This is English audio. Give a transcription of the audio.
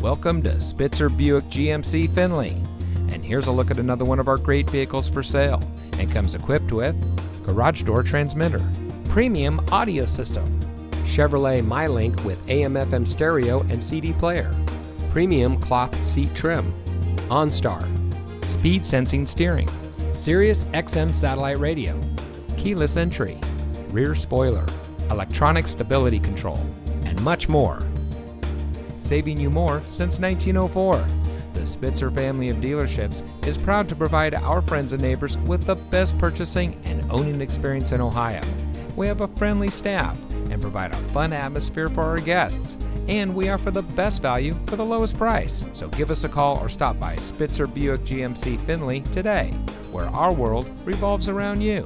Welcome to Spitzer Buick GMC Findlay. And here's a look at another one of our great vehicles for sale, and comes equipped with garage door transmitter, premium audio system, Chevrolet MyLink with AM/FM stereo and CD player, premium cloth seat trim, OnStar, speed sensing steering, Sirius XM satellite radio, keyless entry, rear spoiler, electronic stability control, and much more. Saving you more since 1904. The Spitzer family of dealerships is proud to provide our friends and neighbors with the best purchasing and owning experience in Ohio. We have a friendly staff and provide a fun atmosphere for our guests, and we offer the best value for the lowest price. So give us a call or stop by Spitzer Buick GMC Findlay today, where our world revolves around you.